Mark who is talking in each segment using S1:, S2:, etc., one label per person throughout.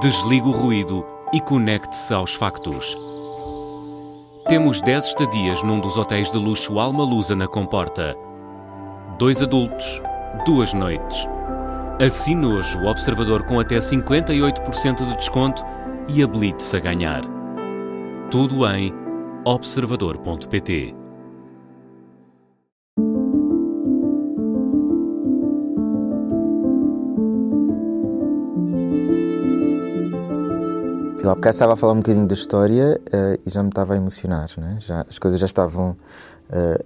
S1: Desligue o ruído e conecte-se aos factos. Temos 10 estadias num dos hotéis de luxo Alma Lusa na Comporta. 2 adultos, 2 noites. Assine hoje o Observador com até 58% de desconto e habilite-se a ganhar. Tudo em observador.pt.
S2: Eu há bocado estava a falar um bocadinho da história e já me estava a emocionar, né? As coisas já estavam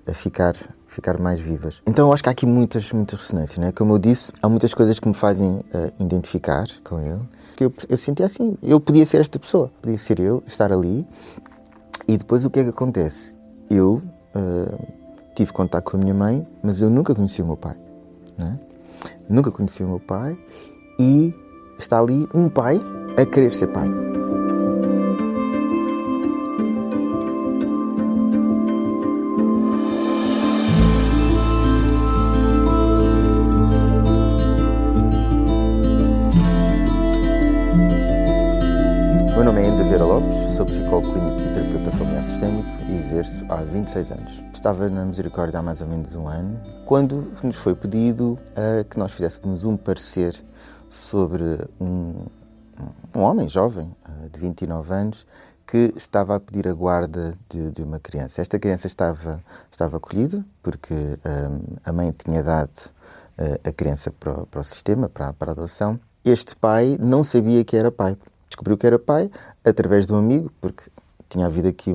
S2: a ficar mais vivas. Então eu acho que há aqui muitas ressonâncias, né? Como eu disse, há muitas coisas que me fazem identificar com ele. Que eu sentia assim, eu podia ser esta pessoa, podia ser eu, estar ali. E depois o que é que acontece? Eu tive contato com a minha mãe, mas eu nunca conheci o meu pai, né? Nunca conheci o meu pai e está ali um pai a querer ser pai. O meu nome é Enda Vieira Lopes, sou psicólogo clínico e terapeuta familiar sistémico e exerço há 26 anos. Estava na Misericórdia há mais ou menos um ano, quando nos foi pedido que nós fizéssemos um parecer sobre um homem jovem, de 29 anos, que estava a pedir a guarda de uma criança. Esta criança estava acolhida, porque a mãe tinha dado a criança para o sistema, para a adoção. Este pai não sabia que era pai. Descobriu que era pai através de um amigo, porque tinha havido aqui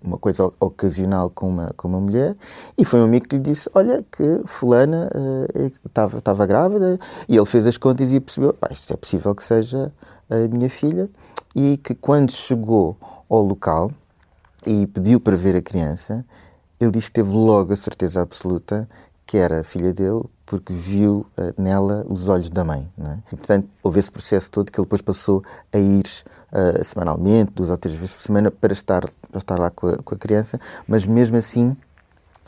S2: uma coisa ocasional com uma mulher, e foi um amigo que lhe disse, olha, que fulana estava grávida, e ele fez as contas e percebeu, isto é possível que seja a minha filha, e que quando chegou ao local e pediu para ver a criança, ele disse que teve logo a certeza absoluta que era a filha dele, porque viu nela os olhos da mãe, não é? E, portanto, houve esse processo todo que ele depois passou a ir semanalmente, 2 ou 3 vezes por semana, para estar lá com a criança, mas mesmo assim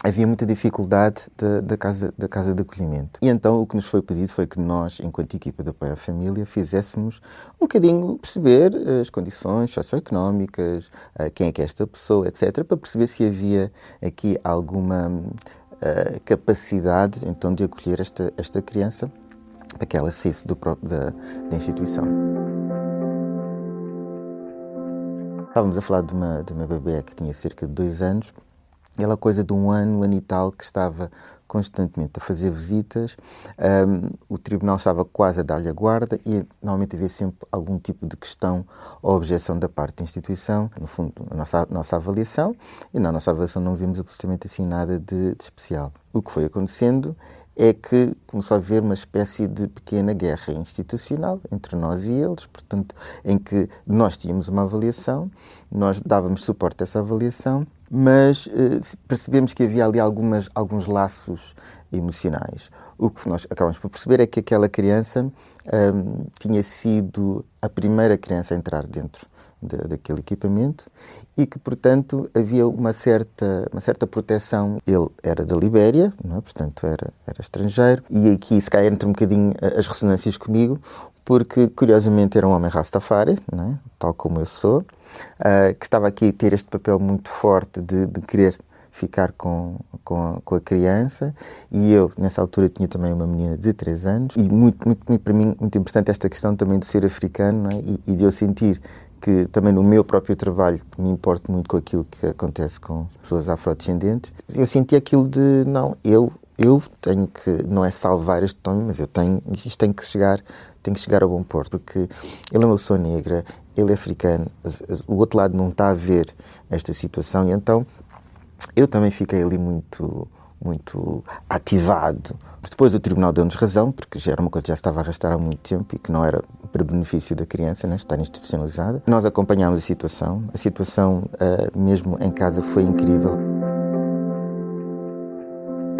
S2: havia muita dificuldade da casa de acolhimento. E então o que nos foi pedido foi que nós, enquanto equipa de apoio à família, fizéssemos um bocadinho perceber as condições socioeconómicas, quem é que é esta pessoa, etc., para perceber se havia aqui alguma capacidade, então, de acolher esta criança para que ela saísse da instituição. Estávamos a falar de uma bebê que tinha cerca de 2 anos, e ela, coisa de um ano e tal, que estava constantemente a fazer visitas. O tribunal estava quase a dar-lhe a guarda e normalmente havia sempre algum tipo de questão ou objeção da parte da instituição. No fundo, a nossa avaliação, e na nossa avaliação não vimos absolutamente assim nada de especial. O que foi acontecendo é que começou a haver uma espécie de pequena guerra institucional entre nós e eles, portanto, em que nós tínhamos uma avaliação, nós dávamos suporte a essa avaliação, mas percebemos que havia ali alguns laços emocionais. O que nós acabamos por perceber é que aquela criança tinha sido a primeira criança a entrar dentro daquele equipamento e que, portanto, havia uma certa proteção. Ele era da Libéria, não é? Portanto, era estrangeiro, e aqui se calhar entra um bocadinho as ressonâncias comigo, porque, curiosamente, era um homem Rastafari, não é? Tal como eu sou, que estava aqui a ter este papel muito forte de querer ficar com a criança, e eu, nessa altura, tinha também uma menina de 3 anos, e para mim, muito importante esta questão também de ser africano, não é? E de eu sentir que também no meu próprio trabalho me importo muito com aquilo que acontece com as pessoas afrodescendentes. Eu senti aquilo de, não, eu tenho que, não é salvar este homem, mas isto tem que chegar a bom porto, porque ele é uma pessoa negra, ele é africano, o outro lado não está a ver esta situação, e então eu também fiquei ali muito ativado. Mas depois o tribunal deu-nos razão, porque já era uma coisa que já estava a arrastar há muito tempo e que não era para benefício da criança, né, estar institucionalizada. Nós acompanhámos a situação mesmo em casa foi incrível.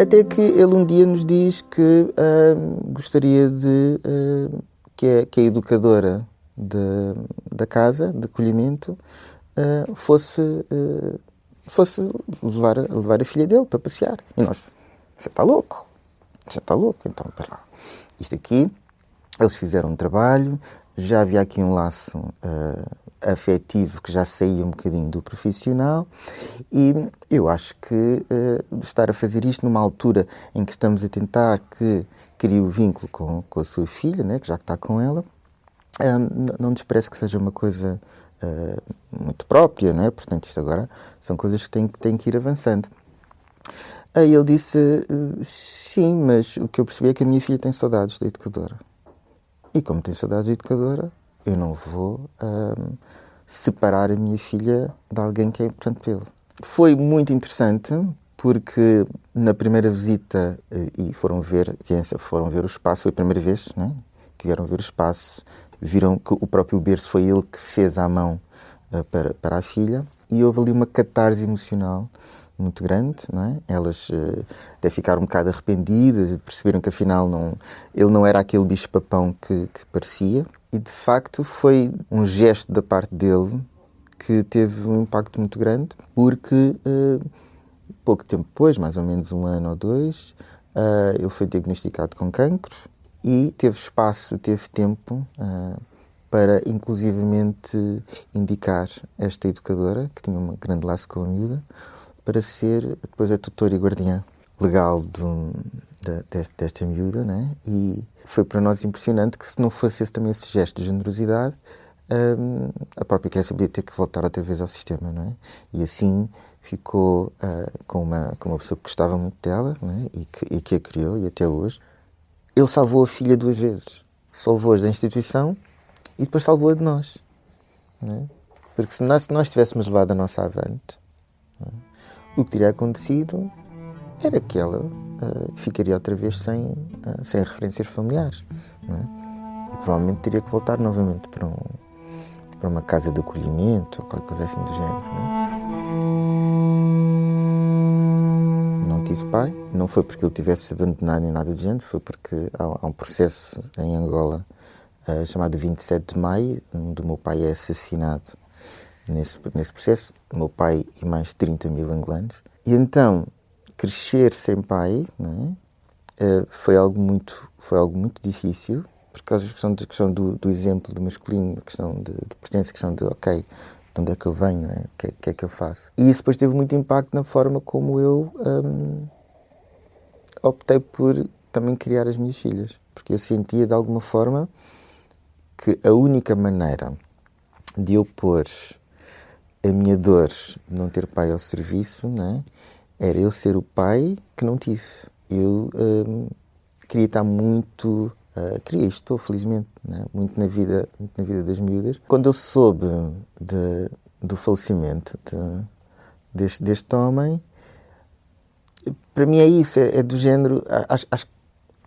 S2: Até que ele um dia nos diz que gostaria que a educadora da casa de acolhimento fosse levar a filha dele para passear. E nós, você está louco? Então, espera lá. Isto aqui, eles fizeram um trabalho, já havia aqui um laço afetivo que já saía um bocadinho do profissional, e eu acho que estar a fazer isto numa altura em que estamos a tentar que crie o vínculo com a sua filha, né, que já está com ela, não nos parece que seja uma coisa muito própria, não é? Portanto, isto agora são coisas que têm que ir avançando. Aí ele disse, sim, mas o que eu percebi é que a minha filha tem saudades da educadora. E como tem saudades da educadora, eu não vou separar a minha filha de alguém que é importante para ele. Foi muito interessante, porque na primeira visita, e foram ver o espaço, foi a primeira vez, né, que vieram ver o espaço, viram que o próprio berço foi ele que fez à mão para a filha, e houve ali uma catarse emocional muito grande, não é? Elas até ficaram um bocado arrependidas e perceberam que afinal ele não era aquele bicho-papão que parecia, e de facto foi um gesto da parte dele que teve um impacto muito grande, porque pouco tempo depois, mais ou menos 1 ano ou 2, ele foi diagnosticado com cancro e teve espaço, teve tempo para inclusivamente indicar esta educadora, que tinha um grande laço com a miúda, para ser depois a tutora e guardiã legal desta miúda, né? E foi para nós impressionante que, se não fosse também esse gesto de generosidade, a própria criança podia ter que voltar outra vez ao sistema, não é? E assim ficou com uma pessoa que gostava muito dela, né? e que a criou, e até hoje. Ele salvou a filha 2 vezes. Salvou-a da instituição e depois salvou-a de nós. Né? Porque se nós tivéssemos levado a nossa avante, né, o que teria acontecido era que ela ficaria outra vez sem referências familiares. Né? E provavelmente teria que voltar novamente para uma casa de acolhimento ou qualquer coisa assim do género. Né? Não tive pai, não foi porque ele tivesse abandonado nem nada do género, foi porque há um processo em Angola chamado 27 de Maio, onde o meu pai é assassinado nesse processo, o meu pai e mais 30 mil angolanos. E então, crescer sem pai, não é? Foi algo muito difícil, por causa da questão do exemplo do masculino, a questão de pertença, a questão de, ok, de onde é que eu venho, não é? O que é que eu faço? E isso depois teve muito impacto na forma como eu optei por também criar as minhas filhas, porque eu sentia de alguma forma que a única maneira de eu pôr a minha dor de não ter pai ao serviço, não é? Era eu ser o pai que não tive. Eu queria estar muito... estou felizmente, né? muito na vida das miúdas. Quando eu soube do falecimento deste homem, para mim é isso, é do género... Acho que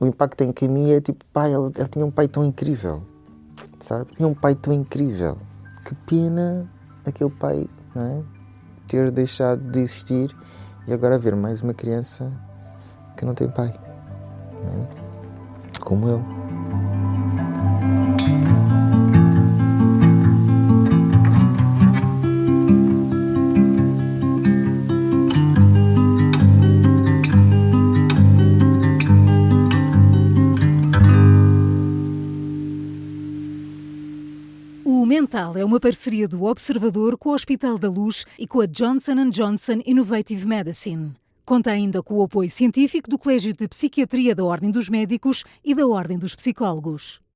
S2: o impacto em que a mim é tipo, pai, ele tinha um pai tão incrível, sabe? Tinha um pai tão incrível. Que pena aquele pai, não é? Ter deixado de existir e agora haver mais uma criança que não tem pai, não é? Como eu.
S3: O Mental é uma parceria do Observador com o Hospital da Luz e com a Johnson & Johnson Innovative Medicine. Conta ainda com o apoio científico do Colégio de Psiquiatria da Ordem dos Médicos e da Ordem dos Psicólogos.